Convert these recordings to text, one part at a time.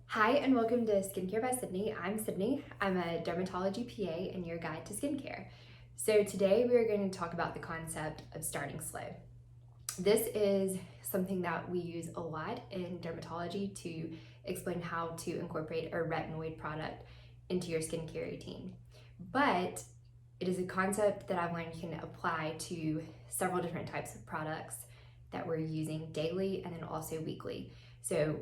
Hi and welcome to Skincare by Sydney. I'm Sydney. I'm a dermatology PA and your guide to skincare. So today we are going to talk about the concept of starting slow. This is something that we use a lot in dermatology to explain how to incorporate a retinoid product into your skincare routine. But it is a concept that I've learned can apply to several different types of products that we're using daily and then also weekly. So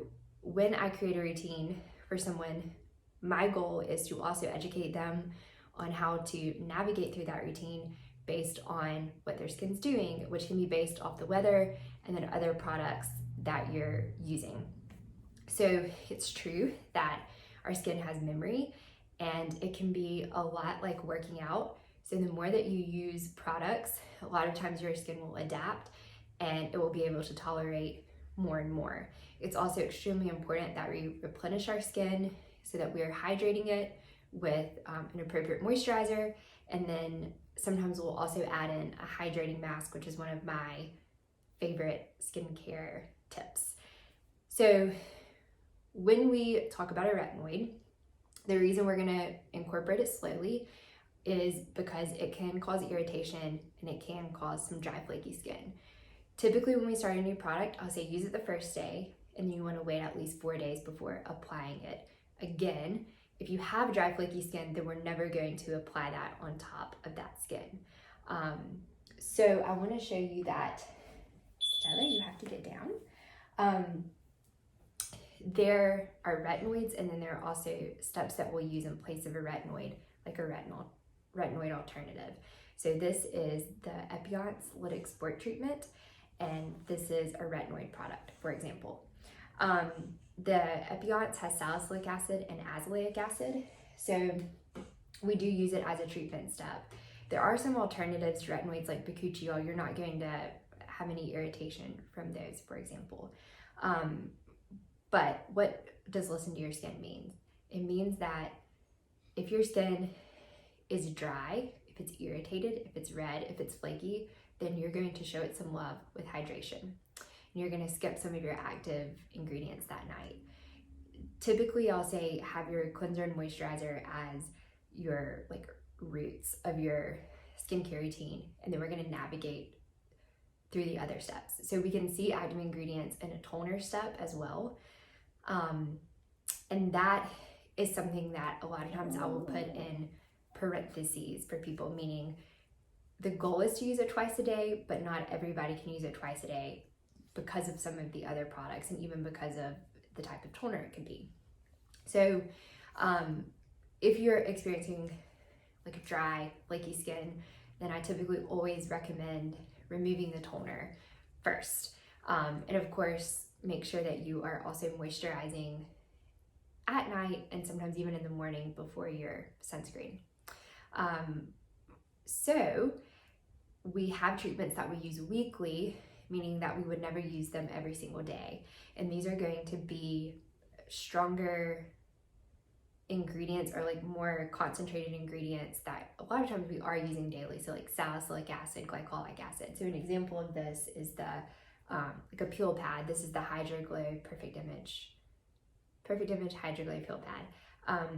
when I create a routine for someone, my goal is to also educate them on how to navigate through that routine based on what their skin's doing, which can be based off the weather and then other products that you're using. So it's true that our skin has memory and it can be a lot like working out. So the more that you use products, a lot of times your skin will adapt and it will be able to tolerate more and more. It's also extremely important that we replenish our skin so that we are hydrating it with an appropriate moisturizer, and then sometimes we'll also add in a hydrating mask, which is one of my favorite skincare tips. So when we talk about a retinoid, the reason we're going to incorporate it slowly is because it can cause irritation and it can cause some dry, flaky skin. Typically when we start a new product, I'll say use it the first day and you want to wait at least 4 days before applying it. Again, if you have dry, flaky skin, then we're never going to apply that on top of that skin. So I want to show you that, Stella, you have to get down. There are retinoids and then there are also steps that we'll use in place of a retinoid, like a retinoid alternative. So this is the Epionce Lytic Sport Treatment, and this is a retinoid product, for example. The Epionce has salicylic acid and azelaic acid, so we do use it as a treatment step. There are some alternatives to retinoids like bakuchiol. You're not going to have any irritation from those, for example. But what does listen to your skin mean? It means that if your skin is dry, if it's irritated, if it's red, if it's flaky, then you're going to show it some love with hydration. And you're going to skip some of your active ingredients that night. Typically, I'll say have your cleanser and moisturizer as your roots of your skincare routine, and then we're going to navigate through the other steps. So we can see active ingredients in a toner step as well. And that is something that a lot of times I will put in parentheses for people, meaning the goal is to use it twice a day, but not everybody can use it twice a day because of some of the other products and even because of the type of toner it can be. So if you're experiencing like a dry, flaky skin, then I typically always recommend removing the toner first. And of course, make sure that you are also moisturizing at night and sometimes even in the morning before your sunscreen. So we have treatments that we use weekly, meaning that we would never use them every single day. And these are going to be stronger ingredients or like more concentrated ingredients that a lot of times we are using daily. So like salicylic acid, glycolic acid. So an example of this is the like a peel pad. This is the Hydro Glow Perfect Image Hydro Glow Peel Pad.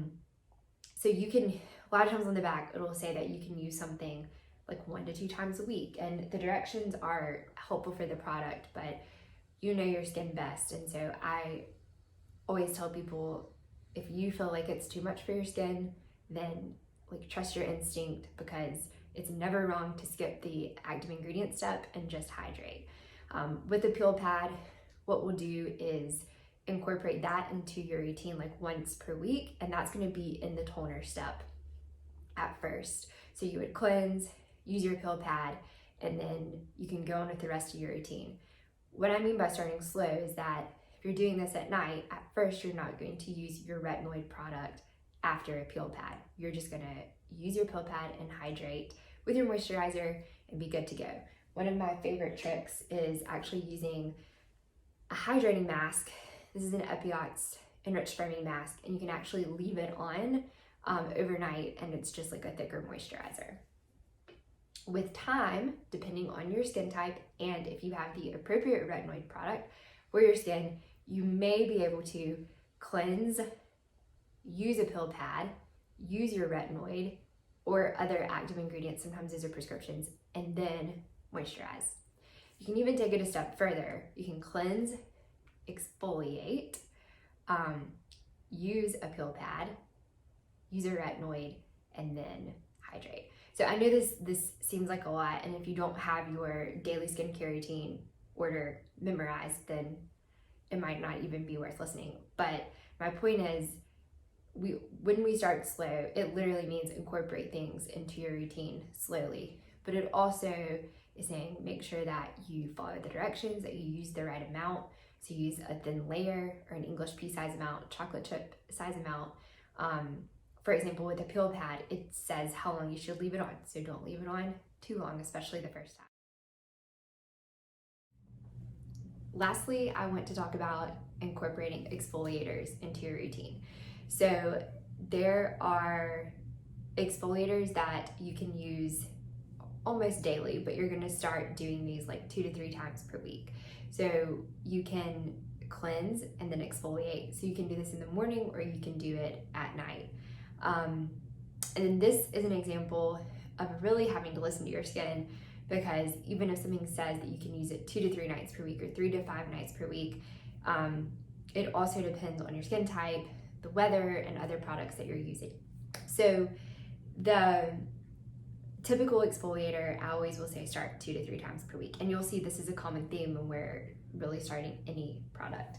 So you can, a lot of times on the back, it'll say that you can use something like 1 to 2 times a week. And the directions are helpful for the product, but you know your skin best. And so I always tell people, if you feel like it's too much for your skin, then like trust your instinct, because it's never wrong to skip the active ingredient step and just hydrate. With the peel pad, what we'll do is incorporate that into your routine like once per week, and that's going to be in the toner step at first. So you would cleanse, use your peel pad, and then you can go on with the rest of your routine. What I mean by starting slow is that if you're doing this at night, at first you're not going to use your retinoid product after a peel pad. You're just going to use your peel pad and hydrate with your moisturizer and be good to go. One of my favorite tricks is actually using a hydrating mask. This is an Epionce enriched foaming mask, and you can actually leave it on overnight, and it's just like a thicker moisturizer. With time, depending on your skin type and if you have the appropriate retinoid product for your skin, you may be able to cleanse, use a pill pad, use your retinoid or other active ingredients, sometimes those are prescriptions, and then moisturize. You can even take it a step further. You can cleanse, exfoliate, use a pill pad, use a retinoid, and then hydrate. So I know this seems like a lot, and if you don't have your daily skincare routine order memorized, then it might not even be worth listening. But my point is, when we start slow, it literally means incorporate things into your routine slowly. But it also is saying make sure that you follow the directions, that you use the right amount. So use a thin layer or an English pea size amount, chocolate chip size amount. For example, with a peel pad, it says how long you should leave it on. So don't leave it on too long, especially the first time. Lastly, I want to talk about incorporating exfoliators into your routine. So there are exfoliators that you can use almost daily, but you're gonna start doing these like 2 to 3 times per week. So you can cleanse and then exfoliate. So you can do this in the morning or you can do it at night. And this is an example of really having to listen to your skin, because even if something says that you can use it 2 to 3 nights per week or 3 to 5 nights per week, it also depends on your skin type, the weather, and other products that you're using. So the typical exfoliator, I always will say start 2 to 3 times per week. And you'll see this is a common theme when we're really starting any product.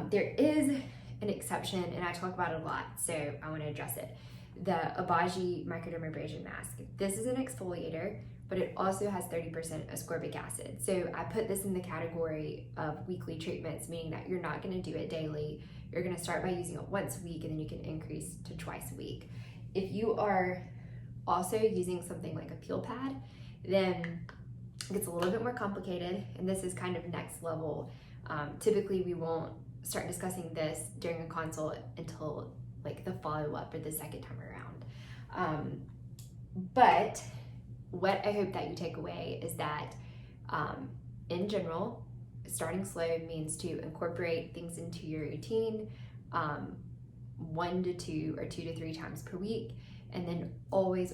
There is an exception, and I talk about it a lot, so I want to address it. The Obagi microdermabrasion mask. This is an exfoliator, but it also has 30% ascorbic acid. So I put this in the category of weekly treatments, meaning that you're not going to do it daily. You're going to start by using it once a week, and then you can increase to twice a week. If you are also using something like a peel pad, then it gets a little bit more complicated, and this is kind of next level. Typically, we won't start discussing this during a consult until like the follow-up or the second time around. But what I hope that you take away is that in general, starting slow means to incorporate things into your routine 1 to 2 or 2 to 3 times per week, and then always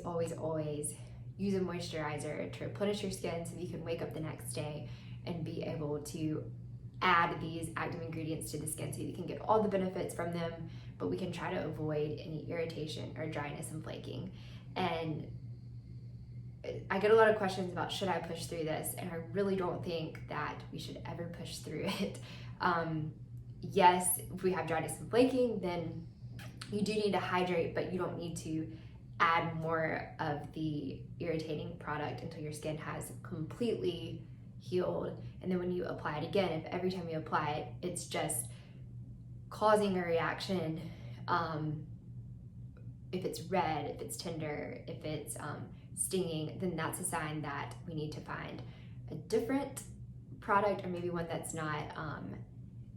use a moisturizer to replenish your skin so that you can wake up the next day and be able to add these active ingredients to the skin so you can get all the benefits from them, but we can try to avoid any irritation or dryness and flaking. And I get a lot of questions about should I push through this, and I really don't think that we should ever push through it. Yes, if we have dryness and flaking, then you do need to hydrate, but you don't need to add more of the irritating product until your skin has completely healed. And then when you apply it again, if every time you apply it, it's just causing a reaction, if it's red, if it's tender, if it's stinging, then that's a sign that we need to find a different product, or maybe one that's not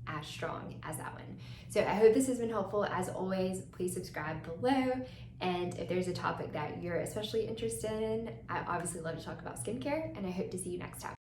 as strong as that one. So I hope this has been helpful. As always, please subscribe below. And if there's a topic that you're especially interested in, I obviously love to talk about skincare, and I hope to see you next time.